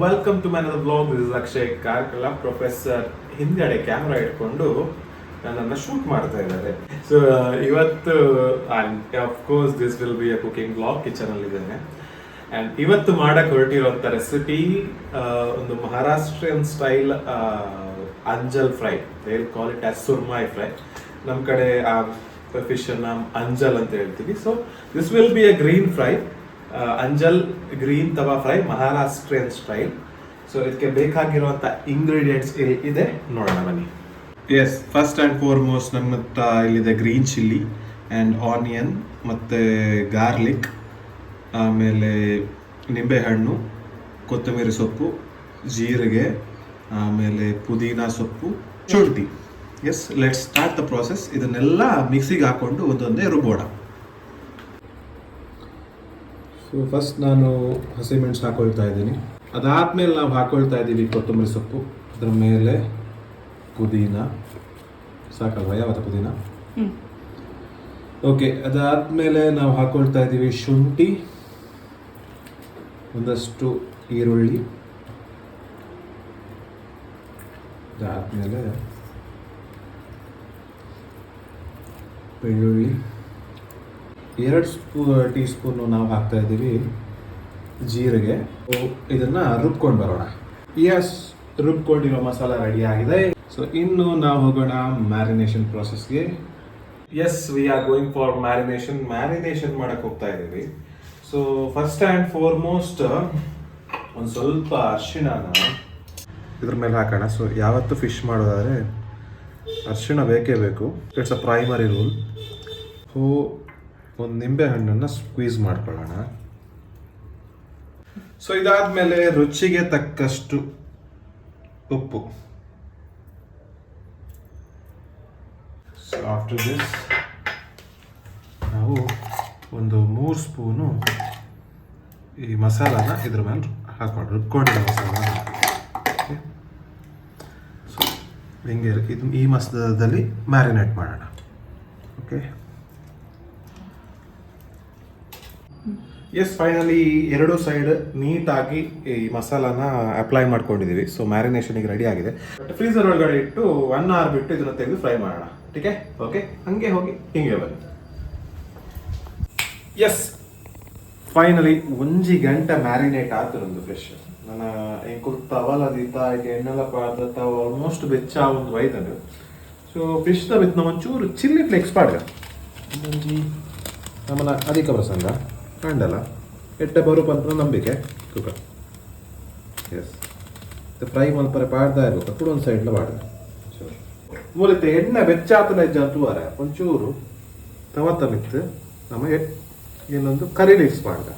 Welcome to my another vlog. This is Akshay Karkala. Professor ಹಿಂದ್ಗಡೆ camera ಇಟ್ಕೊಂಡು ನನ್ನನ್ನು ಶೂಟ್ ಮಾಡ್ತಾ ಇದ್ದಾರೆ. ಸೊ ಇವತ್ತು of course this will be a cooking vlog. Kitchen ಅಲ್ಲಿ ಇದ್ದೇನೆ ಅಂಡ್ ಇವತ್ತು ಮಾಡಕ್ ಹೊರಟಿರುವಂತ ರೆಸಿಪಿ ಒಂದು Maharashtrian style anjal fry. They will call it as surmai fry. ನಮ್ಮ ಕಡೆ ಫಿಶ್ ಅನ್ನ ಅಂಜಲ್ ಅಂತ ಹೇಳ್ತೀವಿ. So this will be a green fry, anjal green tawa fry, Maharashtrian style. So ಇದಕ್ಕೆ ಬೇಕಾಗಿರುವಂತ ಇಂಗ್ರೀಡಿಯೆಂಟ್ಸ್ ಇದೆ, ನೋಡೋಣ ಬನ್ನಿ. ಎಸ್, ಫಸ್ಟ್ ಆ್ಯಂಡ್ ಫಾರ್ಮೋಸ್ಟ್ ನಮ್ಮ ಹತ್ರ ಇಲ್ಲಿದೆ ಗ್ರೀನ್ ಚಿಲ್ಲಿ ಆ್ಯಂಡ್ ಆನಿಯನ್ ಮತ್ತು ಗಾರ್ಲಿಕ್, ಆಮೇಲೆ ನಿಂಬೆಹಣ್ಣು, ಕೊತ್ತಂಬರಿ ಸೊಪ್ಪು, ಜೀರಿಗೆ, ಆಮೇಲೆ ಪುದೀನ ಸೊಪ್ಪು, ಶುಂಠಿ. Yes, let's start the process. ಇದನ್ನೆಲ್ಲ ಮಿಕ್ಸಿಗೆ ಹಾಕೊಂಡು ಒಂದೊಂದೇ ರುಬ್ಬೋಣ. ಸೊ ಫಸ್ಟ್ ನಾನು ಹಸಿಮೆಣಸು ಹಾಕೊಳ್ತಾ ಇದ್ದೀನಿ. ಅದಾದಮೇಲೆ ನಾವು ಹಾಕೊಳ್ತಾ ಇದ್ದೀವಿ ಕೊತ್ತಂಬರಿ ಸೊಪ್ಪು, ಅದರ ಮೇಲೆ ಪುದೀನ. ಸಾಕಲ್ವಾ? ಯಾವತ್ತ ಪುದೀನ? ಓಕೆ, ಅದಾದಮೇಲೆ ನಾವು ಹಾಕೊಳ್ತಾ ಇದ್ದೀವಿ ಶುಂಠಿ, ಒಂದಷ್ಟು ಈರುಳ್ಳಿ, ಅದಾದಮೇಲೆ ಬೆಳ್ಳುಳ್ಳಿ, 2 ಟೀ ಸ್ಪೂನು ನಾವು ಹಾಕ್ತಾ ಇದ್ದೀವಿ ಜೀರಿಗೆ. ಇದನ್ನು ರುಬ್ಕೊಂಡು ಬರೋಣ. ಎಸ್, ರುಬ್ಕೊಂಡಿರೋ ಮಸಾಲ ರೆಡಿ ಆಗಿದೆ. ಸೊ ಇನ್ನು ನಾವು ಹೋಗೋಣ ಮ್ಯಾರಿನೇಷನ್ ಪ್ರಾಸೆಸ್ಗೆ. Yes, we are going for marination. Marination ಮಾಡಕ್ಕೆ ಹೋಗ್ತಾ ಇದ್ದೀವಿ. ಸೊ ಫಸ್ಟ್ ಆ್ಯಂಡ್ ಫಾರ್ಮೋಸ್ಟ್ ಒಂದು ಸ್ವಲ್ಪ ಅರಿಶಿಣನ ಇದ್ರ ಮೇಲೆ ಹಾಕೋಣ. ಸೊ ಯಾವತ್ತು ಫಿಶ್ ಮಾಡೋದಾದರೆ ಅರಿಶಿಣ ಬೇಕೇ ಬೇಕು. It's a primary rule. So ಒಂದು ನಿಂಬೆ ಹಣ್ಣನ್ನು ಸ್ಕ್ವೀಸ್ ಮಾಡ್ಕೊಳ್ಳೋಣ. ಸೊ ಇದಾದಮೇಲೆ ರುಚಿಗೆ ತಕ್ಕಷ್ಟು ಉಪ್ಪು. ಸೊ ಆಫ್ಟರ್ ದಿಸ್ ನಾವು ಒಂದು 3 ಸ್ಪೂನು ಈ ಮಸಾಲಾನ ಇದ್ರ ಮೇಲೆ ಹಾಕೊಂಡು ರುಬ್ಕೊಂಡಿರೋ ಮಸಾಲ. ಸೊ ಹಿಂಗೆ ಇದು ಈ ಮಸಾಲದಲ್ಲಿ ಮ್ಯಾರಿನೇಟ್ ಮಾಡೋಣ. ಓಕೆ, ಎಸ್, ಫೈನಲಿ 2 ಸೈಡ್ ನೀಟಾಗಿ ಈ ಮಸಾಲಾನ ಅಪ್ಲೈ ಮಾಡ್ಕೊಂಡಿದ್ದೀವಿ. ಸೊ ಮ್ಯಾರಿನೇಷನಿಗೆ ರೆಡಿ ಆಗಿದೆ. ಫ್ರೀಸರ್ ಒಳಗಡೆ ಇಟ್ಟು 1 ಅವರ್ ಬಿಟ್ಟು ಇದನ್ನು ತೆಗೆದು ಫ್ರೈ ಮಾಡೋಣ. ಟೀಕೆ? ಓಕೆ, ಹಂಗೆ ಹೋಗಿ ಹಿಂಗೆ ಬನ್ನಿ. ಎಸ್, ಫೈನಲಿ 1 ಗಂಟೆ ಮ್ಯಾರಿನೇಟ್ ಆತರೊಂದು ಫಿಶ್. ನನ್ನ ತವಲದಿತ್ತ ಎಣ್ಣೆಲ್ಲ ಪಾಡ್ದತ್ತ ಆಲ್ಮೋಸ್ಟ್ ಬೆಚ್ಚ ಒಂದು ವೈದನು. ಸೊ ಫಿಶ್ನ ಬಿತ್ತು ನಾವು ಒಂಚೂರು ಚಿಲ್ಲಿ ಫ್ಲೇಕ್ಸ್ ಪಾಡ್ಗ ಒಂಜಿ ನಮ್ಮನ್ನ ಅಧಿಕ ಪ್ರಸಂಗ ಕಂಡಲ್ಲ ಎಟ್ಟೆ ಬರೋಪ ಅಂತ ನಂಬಿಕೆ ತೂಕ. ಎಸ್, ಫ್ರೈ ಮಲ್ಪರೆ ಪಾಡ್ದಾ ಇರ್ಬೇಕು. ಕೂಡ ಒಂದು ಸೈಡ್ಲ ಪಾಡ್ದ ಮೂಲತೆ ಎಣ್ಣೆ ಬೆಚ್ಚಾತನ ಜಂತುವಾರ ಒಂಚೂರು ತವತ್ತ ಮಿತ್ತು ನಮಗೆ ಇನ್ನೊಂದು ಕರಿ ಲೀಕ್ಸ್ ಮಾಡ್ದ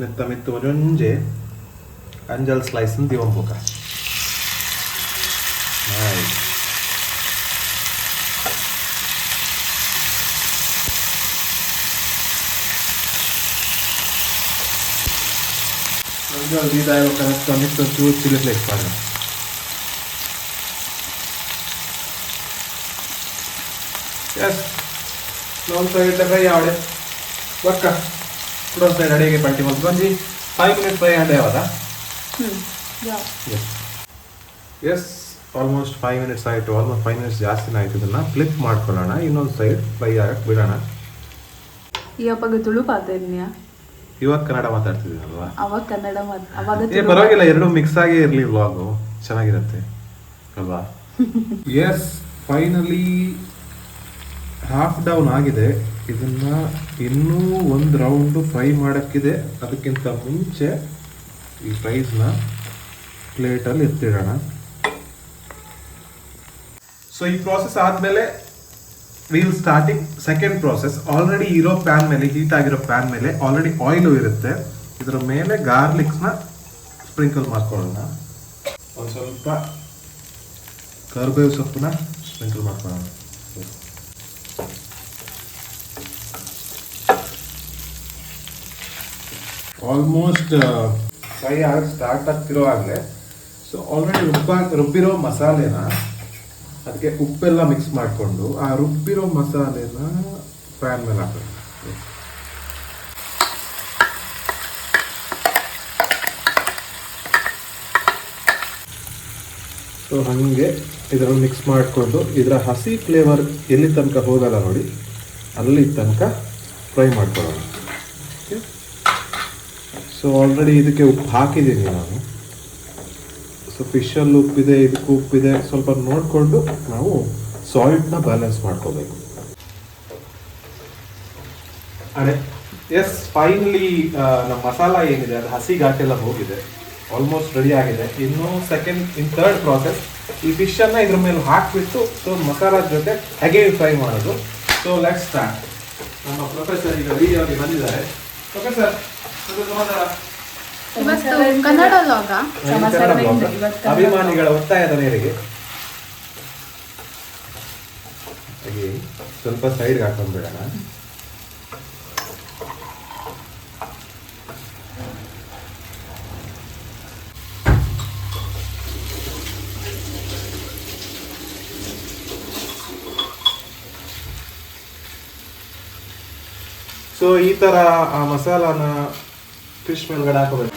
ಮೆತ್ತ ಮಿತ್ತು ಒಂಜೊಂಜೆ ಅಂಜಲ್ ಸ್ಲೈಸ್ ದಿವಂಬುಕ. ಇದಾಯ ಕರೆಕ್ಟ್ ಮಿತ್ತು ಚೂರು ಚಿಲ್ಲಿ ಫ್ಲೇಕ್ಸ್ ಮಾಡ್ದ. ಎಸ್, ಒಂದು ಸೈಡ್ ಫ್ರೈ ಆವಡೆ ಒಕ್ಕ ಕೂಡ ಒಂದು ಸೈಡ್ ಅಡಿಗೆ ಪಲ್ಟಿ ಬಂದು ಬಂದು 5 ಮಿನಿಟ್ ಫ್ರೈ ಆಡೆ ಯಾವದ. ಎಸ್, ಆಲ್ಮೋಸ್ಟ್ 5 ಮಿನಿಟ್ಸ್ ಆಯಿತು. ಆಲ್ಮೋಸ್ಟ್ 5 ಮಿನಿಟ್ಸ್ ಜಾಸ್ತಿನೇ ಆಯಿತು. ಇದನ್ನು ಫ್ಲಿಪ್ ಮಾಡ್ಕೊಳ್ಳೋಣ, ಇನ್ನೊಂದು ಸೈಡ್ ಫ್ರೈ ಆಗಕ್ಕೆ ಬಿಡೋಣ. ಇವಾಗ ಕನ್ನಡ ಮಾತಾಡ್ತಿದ್ದೀನಲ್ವಾ? ಅವಾಗ ಕನ್ನಡ ಪರವಾಗಿಲ್ಲ, 2 ಮಿಕ್ಸ್ ಆಗಿ ಇರಲಿ, ವ್ಲಾಗು ಚೆನ್ನಾಗಿರುತ್ತೆ ಅಲ್ವಾ? ಎಸ್, ಫೈನಲಿ ಹಾಫ್ ಡೌನ್ ಆಗಿದೆ. ಇದನ್ನ ಇನ್ನೂ 1 ರೌಂಡು ಫ್ರೈ ಮಾಡೋಕ್ಕಿದೆ. ಅದಕ್ಕಿಂತ ಮುಂಚೆ ಈ ಫ್ರೈಸ್ನ ಪ್ಲೇಟಲ್ಲಿ ಎತ್ತಿಡೋಣ. ಸೊ ಈ ಪ್ರಾಸೆಸ್ ಆದಮೇಲೆ will starting second process. Already ಇರೋ ಪ್ಯಾನ್ ಮೇಲೆ, ಹೀಟ್ ಆಗಿರೋ ಪ್ಯಾನ್ ಮೇಲೆ ಆಲ್ರೆಡಿ ಆಯಿಲು ಇರುತ್ತೆ. ಇದರ ಮೇಲೆ ಗಾರ್ಲಿಕ್ಸ್ನ ಸ್ಪ್ರಿಂಕಲ್ ಮಾಡ್ಕೊಳ್ಳೋಣ. ಒಂದು ಸ್ವಲ್ಪ ಕರಿಬೇವು ಸೊಪ್ಪನ್ನ ಸ್ಪ್ರಿಂಕಲ್ ಮಾಡ್ಕೊಳ್ಳೋಣ. ಆಲ್ಮೋಸ್ಟ್ ಫ್ರೈ ಆಗಿ ಸ್ಟಾರ್ಟ್ ಆಗ್ತಿರೋ ಆಗಲೇ ಸೊ ಆಲ್ರೆಡಿ ರುಬ್ಬಿರೋ ಮಸಾಲೆನ ಅದಕ್ಕೆ ಉಪ್ಪೆಲ್ಲ ಮಿಕ್ಸ್ ಮಾಡಿಕೊಂಡು ಆ ರುಬ್ಬಿರೋ ಮಸಾಲೆನ ಪ್ಯಾನ್ ಮೇಲೆ ಹಾಕೋದು. ಸೊ ಹಾಗೆ ಇದರಲ್ಲಿ ಮಿಕ್ಸ್ ಮಾಡಿಕೊಂಡು ಇದರ ಹಸಿ ಫ್ಲೇವರ್ ಎಲ್ಲಿ ತನಕ ಹೋಗಲ್ಲ ನೋಡಿ ಅಲ್ಲಿ ತನಕ ಫ್ರೈ ಮಾಡ್ಕೊಳ್ಳೋಣ. ಓಕೆ, ಸೊ ಆಲ್ರೆಡಿ ಇದಕ್ಕೆ ಉಪ್ಪು ಹಾಕಿದ್ದೀನಿ ನಾನು. ಸೊ ಫಿಶಲ್ಲಿ ಉಪ್ಪಿದೆ, ಇದಕ್ಕೂ ಉಪ್ಪಿದೆ, ಸ್ವಲ್ಪ ನೋಡಿಕೊಂಡು ನಾವು ಸಾಲ್ಟ್ನ ಬ್ಯಾಲೆನ್ಸ್ ಮಾಡ್ಕೋಬೇಕು. ಅದೇ ಎಸ್, ಫೈನಲಿ ನಮ್ಮ ಮಸಾಲ ಏನಿದೆ ಅದು ಹಸಿ ಘಾಟೆಲ್ಲ ಹೋಗಿದೆ, ಆಲ್ಮೋಸ್ಟ್ ರೆಡಿ ಆಗಿದೆ. ಇನ್ನು ಥರ್ಡ್ ಪ್ರಾಸೆಸ್ ಈ ಫಿಶನ್ನು ಇದ್ರ ಮೇಲೆ ಹಾಕಿಬಿಟ್ಟು ಸೊ ಮಸಾಲದ ಜೊತೆ ಹಾಗೆ ಫ್ರೈ ಮಾಡೋದು. So let's start. ನಮ್ಮ ಪ್ರೊಫೆಸರ್ ಈಗ ರೆಡಿಯಾಗಿ ಬಂದಿದ್ದಾರೆ. ಪ್ರೊಫೆಸರ್ ಕನ್ನಡ ಲಾಗ ಅಭಿಮಾನಿಗಳ ಒತ್ತಾಯದ ಮೇರೆಗೆ ಹಾಗೆ ಸ್ವಲ್ಪ ಸೈಡ್ಗೆ ಹಾಕೊಂಡ್ಬಿಡೋಣ. ಸೊ ಈ ತರ ಆ ಮಸಾಲಾನ ಫಿಶ್ ಮೇಲ್ಗಡೆ ಹಾಕೋಬೇಕು.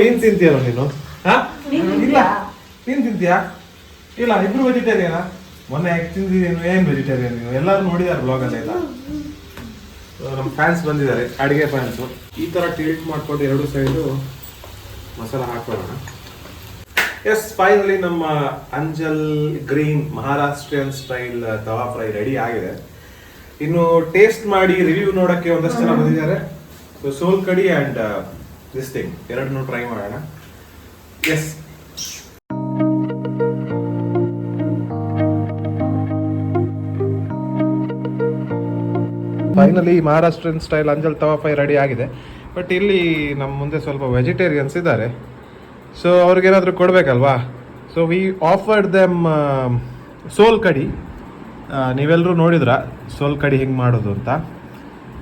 ಮೀನ್ ತಿಂತೀಯಲ್ಲ ನೀನು? ಇಲ್ಲ, ನೀನ್ ತಿಂತೀಯಾ? ಇಲ್ಲ, ಇಬ್ರು ವೆಜಿಟೇರಿಯನಾ? ಮೊನ್ನೆ ಯಾಕೆ ತಿಂದಿದ್ದೀನಿ? ಏನ್ ವೆಜಿಟೇರಿಯನ್ ನೀವು? ಎಲ್ಲರೂ ನೋಡಿದಾರೆ ಬ್ಲಾಗಲ್ಲಿ ಎಲ್ಲ. ನಮ್ಮ ಫ್ಯಾನ್ಸ್ ಬಂದಿದ್ದಾರೆ, ಅಡಿಗೆ ಫ್ಯಾನ್ಸು. ಈ ತರ ಟಿಲ್ಟ್ ಮಾಡ್ಕೊಂಡು ಎರಡು ಸೈಡು ಮಸಾಲ ಹಾಕೊಳ್ಳೋಣ. ಎಸ್, ಫೈನಲಿ ನಮ್ಮ ಅಂಜಲ್ ಗ್ರೀನ್ ಮಹಾರಾಷ್ಟ್ರಿಯನ್ ಸ್ಟೈಲ್ ತವಾ ಫ್ರೈ ರೆಡಿ ಆಗಿದೆ. ಇನ್ನು ಟೇಸ್ಟ್ ಮಾಡಿ ರಿವ್ಯೂ ನೋಡಕ್ಕೆ ಒಂದಷ್ಟು ಜನ ಬಂದಿದ್ದಾರೆ. So sol kadhi and this thing ಎರಡನ್ನೂ ಟ್ರೈ ಮಾಡೋಣ. Yes, finally Maharashtrian style anjal tawa fry ready ಆಗಿದೆ. ಬಟ್ ಇಲ್ಲಿ ನಮ್ಮ ಮುಂದೆ ಸ್ವಲ್ಪ ವೆಜಿಟೇರಿಯನ್ಸ್ ಇದ್ದಾರೆ. ಸೊ ಅವ್ರಿಗೇನಾದರೂ ಕೊಡಬೇಕಲ್ವಾ? So we offered them sol kadhi. ನೀವೆಲ್ಲರೂ ನೋಡಿದ್ರ ಸೋಲ್ ಕಡಿ ಹೆಂಗೆ ಮಾಡೋದು ಅಂತ.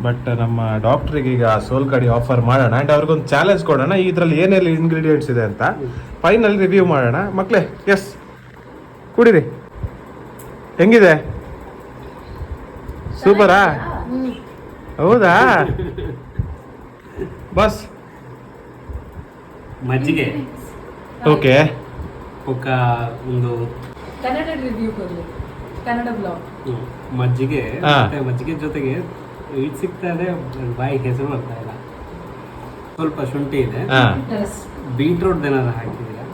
ಬಟ್ ನಮ್ಮ ಡಾಕ್ಟ್ರಿಗೆ ಈಗ ಸೋಲ್ ಕಡಿ ಆಫರ್ ಮಾಡೋಣ ಆ್ಯಂಡ್ ಅವ್ರಿಗೊಂದು ಚಾಲೆಂಜ್ ಕೊಡೋಣ, ಇದರಲ್ಲಿ ಏನೆಲ್ಲ ಇಂಗ್ರೀಡಿಯೆಂಟ್ಸ್ ಇದೆ ಅಂತ ಫೈನಲ್ ರಿವ್ಯೂ ಮಾಡೋಣ. ಮಕ್ಕಳೇ, ಎಸ್, ಕುಡೀರಿ. ಹೆಂಗಿದೆ? ಸೂಪರಾ? ಹೌದಾ? ಬಸ್ ಮಜ್ಜಿಗೆ ಓಕೆ, ಒಂದು ಕನ್ನಡ ರಿವ್ಯೂ ಕೊಡಲಿ, ಕನ್ನಡ ಬ್ಲಾಗ್. ಮಜ್ಜಿಗೆ ಹಾ. ಮತ್ತೆ ಮಜ್ಜಿಗೆ ಜೊತೆಗೆ ಇದು ಸಿಗ್ತಾ ಇದೆ, ಬಾಯಿಗೆ ಹೆಸರು ಬರ್ತಾ ಇಲ್ಲ. ಸ್ವಲ್ಪ ಶುಂಠಿ ಇದೆ, ಬೀಟ್ರೂಟ್ ಏನಾದ್ರು ಹಾಕಿದ್ದೀರಾ,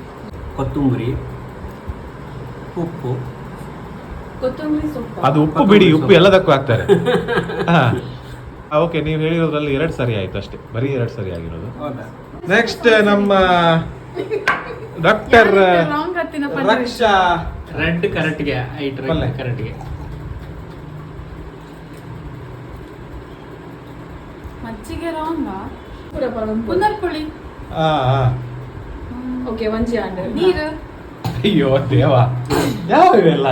ಕೊತ್ತಂಬರಿ, ಉಪ್ಪು. ಕೊತ್ತಂಬರಿ ಸೊಪ್ಪು. ಅದು ಉಪ್ಪು ಬಿಡಿ, ಉಪ್ಪು ಎಲ್ಲದಕ್ಕೂ ಹಾಕ್ತಾರೆ. ಓಕೆ, ನೀವು ಹೇಳಿರೋದ್ರಲ್ಲಿ 2 ಸರಿ ಆಯ್ತು ಅಷ್ಟೇ, ಬರೀ 2 ಸರಿ ಆಗಿರೋದು. ಹೌದಾ? ನೆಕ್ಸ್ಟ್ ನಮ್ಮ ಡಾಕ್ಟರ್ ರಕ್ಷಾ ರೆಡ್ ಕರೆಕ್ಟ್ಗೆ ಪಲ್ಯ. ಕರೆಕ್ಟ್ಗೆ ಮಜ್ಜಿಗೆ ರಾಂಗ ಪುನರ್ಪುಳಿ. ಓಕೆ, ಒಂಜಿ ಆಂಡ್ ನೀರು. ಅಯ್ಯೋ ದೇವ, ಯಾವ ಇವೆಲ್ಲ?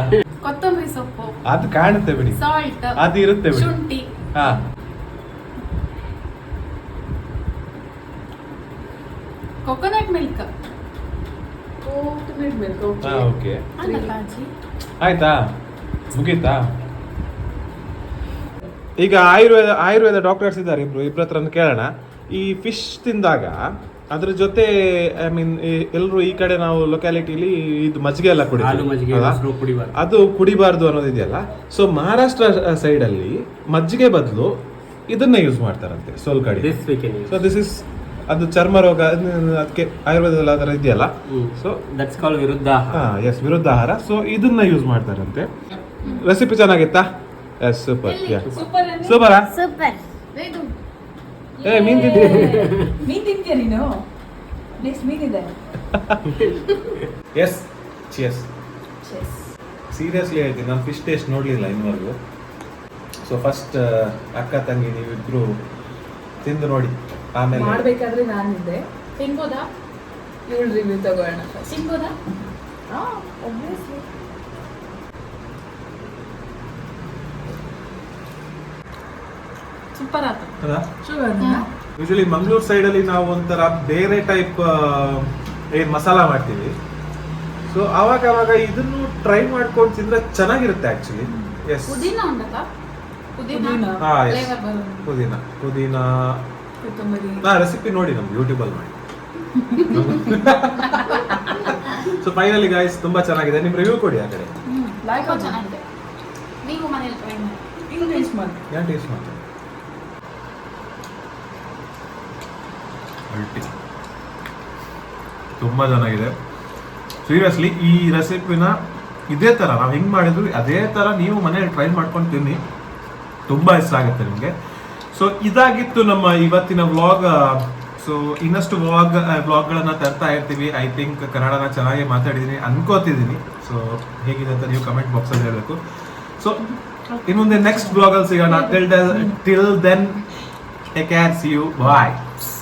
ಕೊತ್ತಂಬರಿ ಸೊಪ್ಪು, ಅದು ಕಾಣುತ್ತೆ ಬಿಡಿ, ಸಾಲ್ಟ್, ಅದು ಇರುತ್ತೆ ಬಿಡಿ. ಶುಂಠಿ, ಹಾ, ಕೊಕೊನಟ್ ಮಿಲ್ಕ್. ಓಕೆ, ಆಯ್ತಾ? ಮುಗೀತಾ? ಈಗ ಆಯುರ್ವೇದ ಡಾಕ್ಟರ್ಸ್ ಇದ್ದಾರೆ ಇಬ್ರ ಹತ್ರ ಕೇಳೋಣ. ಈ ಫಿಶ್ ತಿಂದಾಗ ಅದ್ರ ಜೊತೆ ಐ ಮೀನ್ ಎಲ್ಲರೂ ಈ ಕಡೆ ನಾವು ಲೊಕ್ಯಾಲಿಟಿಲಿ ಇದು ಮಜ್ಜಿಗೆ ಎಲ್ಲ ಕುಡಿತೀವಿ, ಅದು ಕುಡಿಬಾರ್ದು ಅನ್ನೋದಿದೆಯಲ್ಲ. ಸೊ ಮಹಾರಾಷ್ಟ್ರ ಸೈಡ್ ಅಲ್ಲಿ ಮಜ್ಜಿಗೆ ಬದಲು ಇದನ್ನ ಯೂಸ್ ಮಾಡ್ತಾರಂತೆ, ಸೋಲ್ ಕಡಿ. ಸೊ ದಿಸ್ ಇಸ್ ಅದು ಚರ್ಮ ರೋಗ, ಅದಕ್ಕೆ ಆಯುರ್ವೇದದಲ್ಲಿ ಆ ಥರ ಇದೆಯಲ್ಲ. So that's called viruddha. Yes, ವಿರುದ್ಧ ಆಹಾರ. ಸೊ ಇದನ್ನ ಯೂಸ್ ಮಾಡ್ತಾರಂತೆ. ರೆಸಿಪಿ ಚೆನ್ನಾಗಿತ್ತಾ? Yes, super. ಸೂಪರಾ? ಏ, ಮೀನ್ ತಿಂತೀಯ ನೀನು? ಮೀನಿದೆ. S, cheers. ಸೀರಿಯಸ್ಲಿ ಹೇಳ್ತೀನಿ, ನಾನು ಫಿಶ್ ಟೇಸ್ಟ್ ನೋಡಲಿಲ್ಲ ಇನ್ನವರೆಗೂ. ಸೊ ಫಸ್ಟ್ ಅಕ್ಕ ತಂಗಿ ನೀವಿಬ್ರು ತಿಂದು ನೋಡಿ, ಆಮೇಲೆ ಮಾಡ್ಬೇಕಾದ್ರೆ ನಾನಿದ್ದೆ. ತಿನ್ಬೋದಾ? ಇವಳು ರಿವ್ಯೂ ತಗೋಣ. ತಿನ್ಬೋದಾ? obviously. ಸೂಪರ್ ಆಯ್ತು. ಯೂಶಲಿ ಮಂಗಳೂರು ಸೈಡ್ ಅಲ್ಲಿ ನಾವು ಒಂಥರ ಬೇರೆ ಟೈಪ್ ಏನ್ ಮಸಾಲ ಮಾಡ್ತೀವಿ. ಸೊ ಅವಾಗ ಇದನ್ನು ಟ್ರೈ ಮಾಡ್ಕೊಂಡು ತಿಂದ್ರೆ ಚೆನ್ನಾಗಿರುತ್ತೆ ಆಕ್ಚುಲಿ. ಎಸ್, ಪುದೀನ ಉಂಟಾ? ಪುದೀನ ರೆಸಿಪಿ ನೋಡಿ ನಮ್ಗೆ ಯೂಟ್ಯೂಬ್ ಅಲ್ಲಿ ಮಾಡಿ. ಸೊ ಫೈನಲಿ ಗಾಯ್ಸ್ ತುಂಬಾ ಚೆನ್ನಾಗಿದೆ. ನಿಮ್ಮ ರಿವ್ಯೂ ಕೊಡಿ ಆ ಕಡೆ. ಲೈಕ್ ಚೆನ್ನಾಗಿದೆ. ನೀವು ಮನೇಲಿ ಟ್ರೈ ಮಾಡಿ. ಹಿಂಗೆ ಟೇಸ್ಟ್ ಮಾಡಿ. ಯಾರು ಟೇಸ್ಟ್ ಮಾಡ್ತಾರೆ? ತುಂಬ ಚೆನ್ನಾಗಿದೆ ಸೀರಿಯಸ್ಲಿ. ಈ ರೆಸಿಪಿನ ಇದೇ ಥರ ನಾವು ಹೆಂಗೆ ಮಾಡಿದ್ವಿ ಅದೇ ಥರ ನೀವು ಮನೇಲಿ ಟ್ರೈ ಮಾಡ್ಕೊಂಡು ತಿನ್ನಿ, ತುಂಬ ಇಷ್ಟ ಆಗುತ್ತೆ ನಿಮಗೆ. ಸೊ ಇದಾಗಿತ್ತು ನಮ್ಮ ಇವತ್ತಿನ ವ್ಲಾಗ್. ಸೊ ಇನ್ನಷ್ಟು ವ್ಲಾಗ್ಗಳನ್ನು ತರ್ತಾ ಇರ್ತೀವಿ. ಐ ಥಿಂಕ್ ಕನ್ನಡನ ಚೆನ್ನಾಗಿ ಮಾತಾಡಿದ್ದೀನಿ ಅನ್ಕೋತಿದ್ದೀನಿ. ಸೊ ಹೇಗಿದೆ ಅಂತ ನೀವು ಕಮೆಂಟ್ ಬಾಕ್ಸಲ್ಲಿ ಹೇಳಬೇಕು. ಸೊ ಇನ್ನು ಮುಂದೆ ನೆಕ್ಸ್ಟ್ ವ್ಲಾಗಲ್ಲಿ ಸಿಗೋಣ. Till then take care, see you, bye.